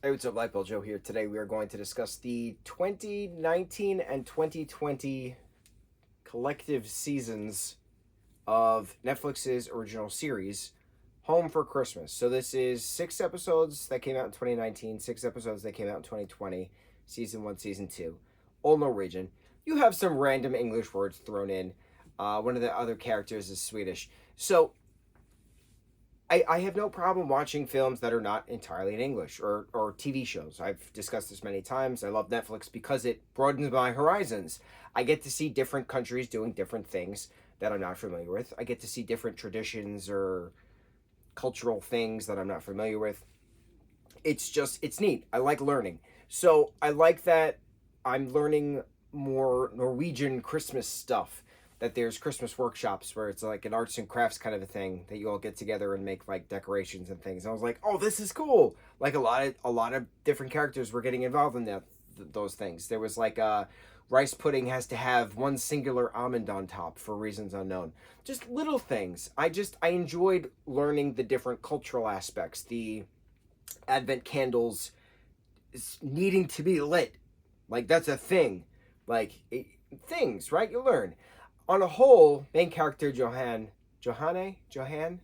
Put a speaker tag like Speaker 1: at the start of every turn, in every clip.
Speaker 1: Hey, what's up, lightboltjoe here. Today we are going to discuss the 2019 and 2020 collective seasons of Netflix's original series, Home for Christmas. So this is 6 episodes that came out in 2019, 6 episodes that came out in 2020, season 1, season 2, all Norwegian. You have some random English words thrown in. One of the other characters is Swedish. So I have no problem watching films that are not entirely in English or TV shows. I've discussed this many times. I love Netflix because it broadens my horizons. I get to see different countries doing different things that I'm not familiar with. I get to see different traditions or cultural things that I'm not familiar with. It's neat. I like learning. So I like that I'm learning more Norwegian Christmas stuff, that there's Christmas workshops where it's like an arts and crafts kind of a thing that you all get together and make like decorations and things. And I was like, oh, this is cool. Like a lot of different characters were getting involved in those things. There was like rice pudding has to have one singular almond on top for reasons unknown. Just little things. I enjoyed learning the different cultural aspects. The Advent candles needing to be lit. Like that's a thing. Things, right? You learn. On a whole, main character Johanne, Johanne, Johanne,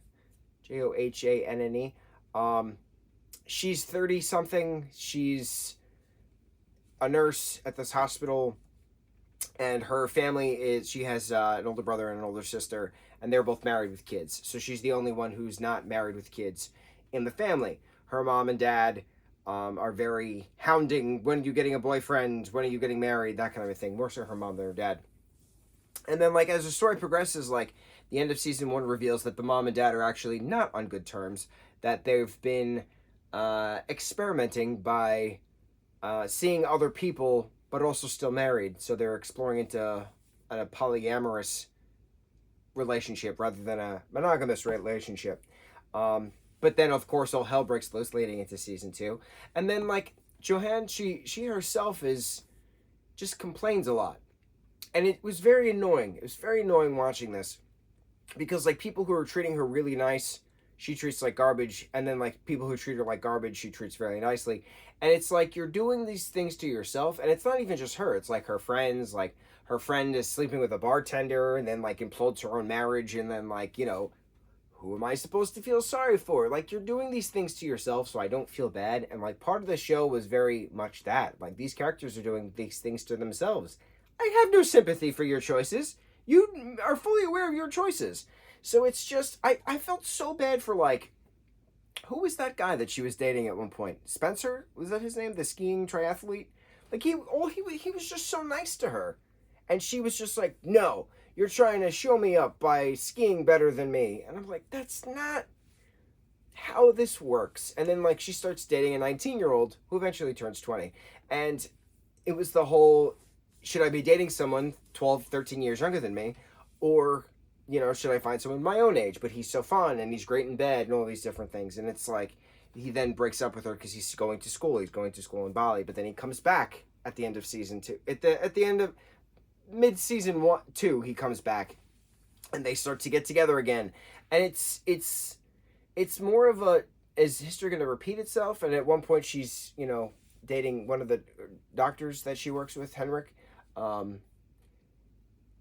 Speaker 1: she's 30 something. She's a nurse at this hospital, and her family she has an older brother and an older sister, and they're both married with kids. So she's the only one who's not married with kids in the family. Her mom and dad are very hounding. When are you getting a boyfriend? When are you getting married? That kind of a thing. More so her mom than her dad. And then, like, as the story progresses, like, the end of season 1 reveals that the mom and dad are actually not on good terms, that they've been experimenting by seeing other people, but also still married. So they're exploring into a polyamorous relationship rather than a monogamous relationship. But then, of course, all hell breaks loose leading into season 2. And then, like, Johanne, she herself just complains a lot. And it was very annoying. It was very annoying watching this. Because, like, people who are treating her really nice, she treats like garbage. And then, like, people who treat her like garbage, she treats very nicely. And it's like you're doing these things to yourself. And it's not even just her. It's like her friends. Like, her friend is sleeping with a bartender and then, like, implodes her own marriage. And then, like, who am I supposed to feel sorry for? Like, you're doing these things to yourself so I don't feel bad. And, like, part of the show was very much that. Like, these characters are doing these things to themselves. I have no sympathy for your choices. You are fully aware of your choices. So it's just, I felt so bad for, like, who was that guy that she was dating at one point? Spencer? Was that his name? The skiing triathlete? Like, he was just so nice to her. And she was just like, no, you're trying to show me up by skiing better than me. And I'm like, that's not how this works. And then, like, she starts dating a 19-year-old who eventually turns 20. And it was the whole, should I be dating someone 12, 13 years younger than me? Or, should I find someone my own age? But he's so fun and he's great in bed and all these different things. And it's like, he then breaks up with her because he's going to school. He's going to school in Bali. But then he comes back at the end of season 2. At the end of mid-season 2, he comes back. And they start to get together again. And it's more of a, is history going to repeat itself? And at one point she's, dating one of the doctors that she works with, Henrik.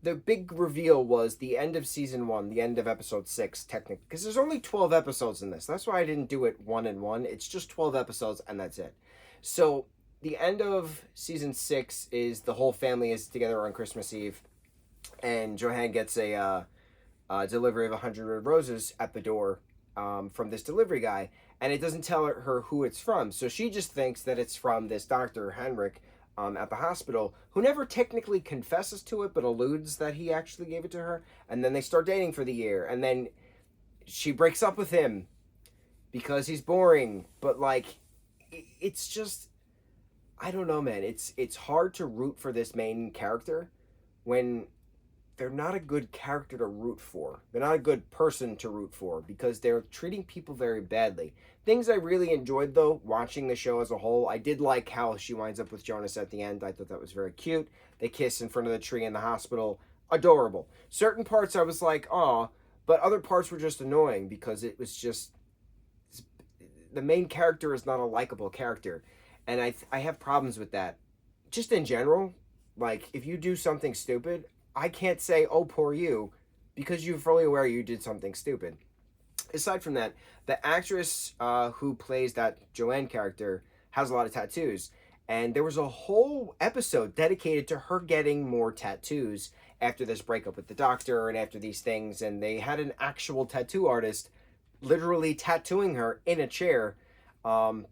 Speaker 1: The big reveal was the end of season 1, the end of episode 6, technically, because there's only 12 episodes in this. That's why I didn't do it one and one. It's just 12 episodes and that's it. So the end of season 6 is the whole family is together on Christmas Eve, and Johanne gets a delivery of 100 red roses at the door from this delivery guy, and it doesn't tell her who it's from. So she just thinks that it's from this doctor, Henrik, at the hospital, who never technically confesses to it, but alludes that he actually gave it to her. And then they start dating for the year. And then she breaks up with him because he's boring. But, like, it's just, I don't know, man. It's hard to root for this main character when they're not a good character to root for. They're not a good person to root for because they're treating people very badly. Things I really enjoyed, though, watching the show as a whole, I did like how she winds up with Jonas at the end. I thought that was very cute. They kiss in front of the tree in the hospital. Adorable. Certain parts I was like, aw, but other parts were just annoying because it was just the main character is not a likable character, and I have problems with that. Just in general, like if you do something stupid, I can't say, "Oh, poor you," because you're fully aware you did something stupid. Aside from that, the actress who plays that Joanne character has a lot of tattoos, and there was a whole episode dedicated to her getting more tattoos after this breakup with the doctor and after these things, and they had an actual tattoo artist literally tattooing her in a chair, um,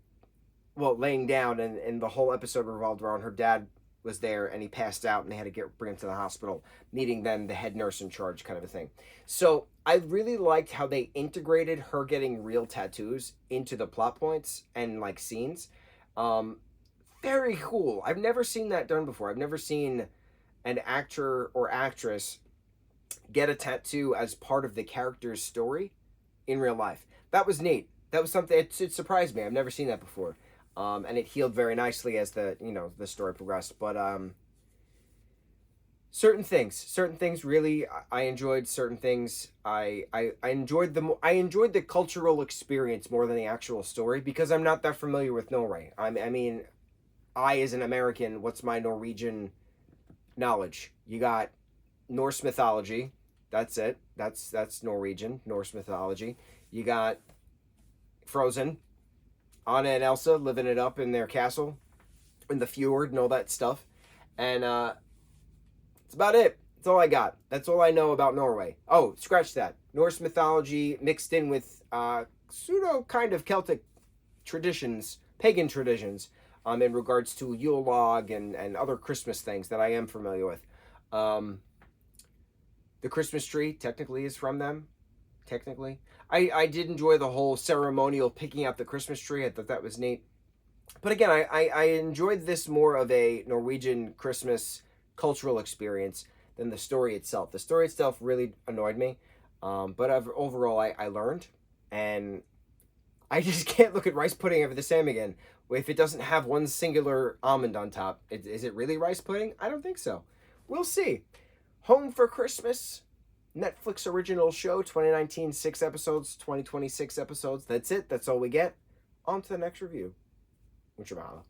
Speaker 1: well, laying down, and the whole episode revolved around her dad was there and he passed out and they had to bring him to the hospital, meeting then the head nurse in charge, kind of a thing. So I really liked how they integrated her getting real tattoos into the plot points and like scenes. Um, Very cool. I've never seen that done before. I've never seen an actor or actress get a tattoo as part of the character's story in real life. That was neat. That was something, it surprised me. I've never seen that before. And it healed very nicely as the story progressed. But certain things really I enjoyed. Certain things I enjoyed I enjoyed the cultural experience more than the actual story because I'm not that familiar with Norway. I mean, I as an American, what's my Norwegian knowledge? You got Norse mythology. That's it. That's Norwegian, Norse mythology. You got Frozen, Anna and Elsa living it up in their castle, in the fjord and all that stuff. And that's about it. That's all I got. That's all I know about Norway. Oh, scratch that. Norse mythology mixed in with pseudo kind of Celtic traditions, pagan traditions, in regards to Yule log and other Christmas things that I am familiar with. The Christmas tree technically is from them. Technically. I did enjoy the whole ceremonial picking out the Christmas tree. I thought that was neat. But again, I enjoyed this more of a Norwegian Christmas cultural experience than the story itself. The story itself really annoyed me. But overall, I learned. And I just can't look at rice pudding ever the same again. If it doesn't have one singular almond on top, is it really rice pudding? I don't think so. We'll see. Home for Christmas, Netflix original show, 2019, 6 episodes, 2026 episodes. That's it. That's all we get. On to the next review. Mucho mahalo.